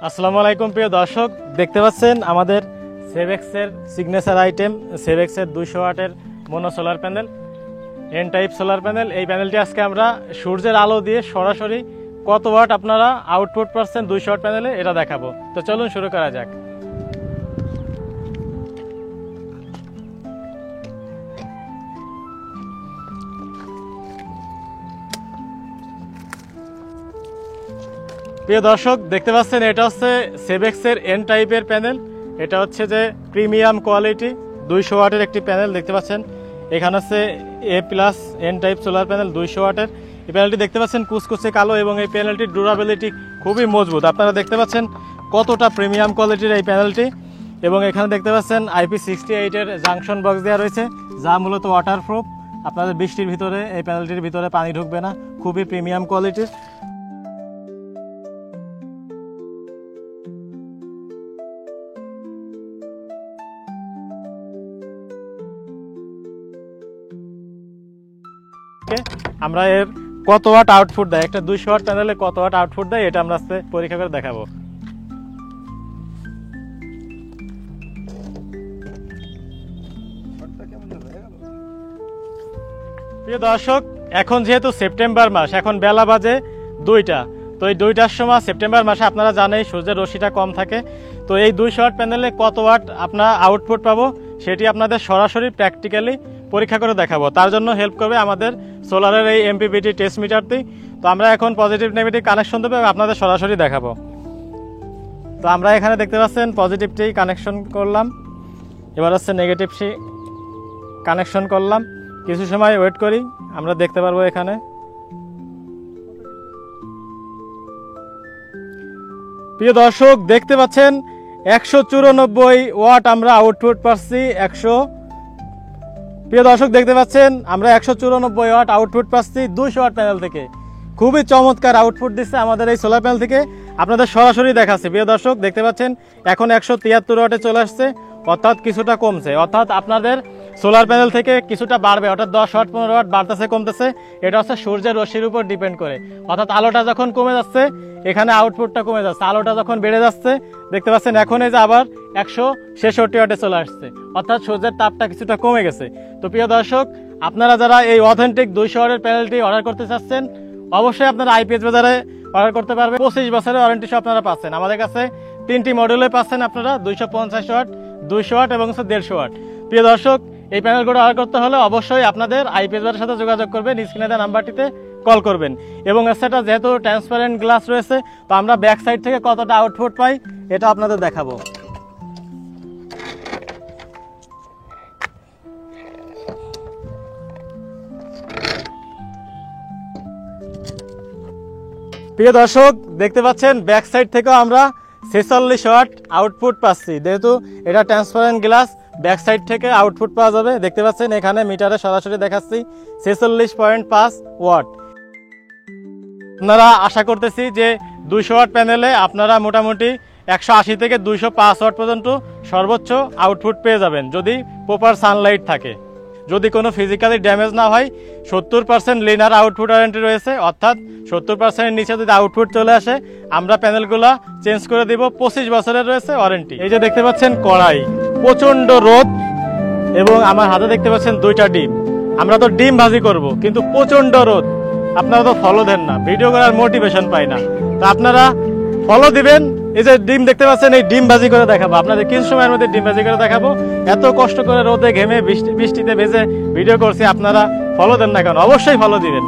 আসসালামু আলাইকুম প্রিয় দর্শক, দেখতে পাচ্ছেন আমাদের সেভেক্সের সিগনেচার আইটেম সেভেক্সের 200 ওয়াটের mono solar panel, N type solar panel. এই প্যানেলটি আজকে আমরা সূর্যের আলো দিয়ে সরাসরি কত ওয়াট আপনারা আউটপুট পাচ্ছেন 200 ওয়াট প্যানেলে এটা দেখাবো। তো চলুন শুরু করা যাক। প্রিয় দর্শক, দেখতে পাচ্ছেন এটা হচ্ছে সেভেক্সের এন টাইপের প্যানেল। এটা হচ্ছে যে প্রিমিয়াম কোয়ালিটি 200 ওয়াটের একটি প্যানেল। দেখতে পাচ্ছেন এখানে হচ্ছে A plus N type solar panel 200 ওয়াটের। এই প্যানেলটি দেখতে পাচ্ছেন কুচকুচে কালো এবং এই প্যানেলটির ডিউরেবিলিটি খুবই মজবুত। আপনারা দেখতে পাচ্ছেন কতটা প্রিমিয়াম কোয়ালিটির এই প্যানেলটি। এবং এখানে দেখতে পাচ্ছেন IP68 এর জাংশন বক্স দেওয়া রয়েছে, যা মূলত ওয়াটারপ্রুফ। আপনাদের বৃষ্টির ভিতরে এই প্যানেলটির ভিতরে পানি ঢুকবে না, খুবই প্রিমিয়াম কোয়ালিটির। আমরা এর কত ওয়াট আউটপুট দেয়, একটা 200 ওয়াট প্যানেলে কত ওয়াট আউটপুট দেয় এটা আমরা আজকে পরীক্ষা করে দেখাবো। প্রিয় দর্শক, এখন যেহেতু সেপ্টেম্বর মাস, এখন বেলা বাজে 2টা, তো এই 2টার সময় সেপ্টেম্বর মাসে আপনারা জানেন সূর্যের রশ্মিটা কম থাকে। তো এই 200 ওয়াট প্যানেলে কত ওয়াট আপনার আউটপুট পাবো সেটি আপনাদের সরাসরি প্র্যাকটিক্যালি পরীক্ষা করে দেখাবো। তার জন্য হেল্প করবে আমাদের সোলারের এই MPPT টেস্ট মিটারটি। তো আমরা এখন পজিটিভ নেগেটিভ কানেকশন দেবো এবং আপনাদের সরাসরি দেখাবো। তো আমরা এখানে দেখতে পাচ্ছেন পজিটিভটি কানেকশন করলাম, এবার হচ্ছে নেগেটিভটি কানেকশন করলাম। কিছু সময় ওয়েট করি, আমরা দেখতে পারবো এখানে। প্রিয় দর্শক, দেখতে পাচ্ছেন 194 ওয়াট আমরা আউটপুট পাচ্ছি। প্রিয় দর্শক, দেখতে পাচ্ছেন আমরা 194 ওয়াট আউটপুট পাচ্ছি 200 ওয়াট প্যানেল থেকে। খুবই চমৎকার আউটপুট দিচ্ছে আমাদের এই সোলার প্যানেল থেকে, আপনাদের সরাসরি দেখাচ্ছে। প্রিয় দর্শক, দেখতে পাচ্ছেন এখন 173 ওয়াটে চলে আসছে, অর্থাৎ কিছুটা কমছে। অর্থাৎ আপনাদের সোলার প্যানেল থেকে কিছুটা বাড়বে, অর্থাৎ 10 ওয়াট 15 ওয়াট বাড়তেছে কমতেছে। এটা হচ্ছে সূর্যের রশ্মির উপর ডিপেন্ড করে। অর্থাৎ আলোটা যখন কমে যাচ্ছে এখানে আউটপুটটা কমে যাচ্ছে, আলোটা যখন বেড়ে যাচ্ছে দেখতে পাচ্ছেন এখন এই যে আবার 166 ওয়াটে চলে আসছে, অর্থাৎ সূর্যের তাপটা কিছুটা কমে গেছে। তো প্রিয় দর্শক, আপনারা যারা এই অথেন্টিক 200 ওয়াটের প্যানেলটি অর্ডার করতে চাচ্ছেন অবশ্যই আপনারা IPS বাজারে অর্ডার করতে পারবেন। 25 বছরের ওয়ারেন্টি সহ আপনারা পাচ্ছেন। আমাদের কাছে 3টি মডেলে পাচ্ছেন আপনারা 250 ওয়াট, 200 ওয়াট এবং 150 ওয়াট। প্রিয় দর্শক, এই প্যানেলগুলো অর্ডার করতে হলে অবশ্যই আপনাদের IPS বাজারের সাথে যোগাযোগ করবেন, স্ক্রিনে দেওয়া নাম্বারটিতে কল করবেন। এবং সেটা যেহেতু ট্রান্সপারেন্ট গ্লাস রয়েছে, তো আমরা ব্যাক সাইড থেকে কতটা আউটপুট পাই এটা আপনাদের দেখাবো। প্রিয় দর্শক, দেখতে পাচ্ছেন ব্যাক সাইড থেকেও আমরা 46 ওয়াট আউটপুট পাচ্ছি। যেহেতু এটা ট্রান্সপারেন্ট গ্লাস, ব্যাক সাইড থেকে আউটপুট পাওয়া যাবে। দেখতে পাচ্ছেন এখানে মিটারে সরাসরি দেখাচ্ছি 46.5 ওয়াট। আপনারা আশা করতেছি যে 200 ওয়াট প্যানেলে আপনারা মোটামুটি 180 থেকে 205 ওয়াট পর্যন্ত সর্বোচ্চ আউটপুট পেয়ে যাবেন, যদি প্রপার সানলাইট থাকে, যদি কোনো ফিজিক্যালি ড্যামেজ না হয়। 70% লিনার আউটপুট ওয়ারেন্টি রয়েছে, অর্থাৎ 70%-এর নিচে যদি আউটপুট চলে আসে আমরা প্যানেলগুলো চেঞ্জ করে দিব। 25 বছরের রয়েছে ওয়ারেন্টি। এই যে দেখতে পাচ্ছেন কড়াই, প্রচন্ড রোদ এবং আমার হাতে দেখতে পাচ্ছেন 2টা ডিম। আমরা তো ডিম ভাজি করব, কিন্তু প্রচন্ড রোদ, আপনারা তো ফলো দেন না, ভিডিও করার মোটিভেশন পাই না। তো আপনারা ফলো দিবেন। এই যে ডিম দেখতে পাচ্ছেন, এই ডিম ভাজি করে দেখাবো আপনাদের, কিছু সময়ের মধ্যে ডিম ভাজি করে দেখাবো। এত কষ্ট করে রোদে ঘেমে বৃষ্টিতে ভেজে ভিডিও করছি, আপনারা ফলো দেন না কেন? অবশ্যই ফলো দিবেন।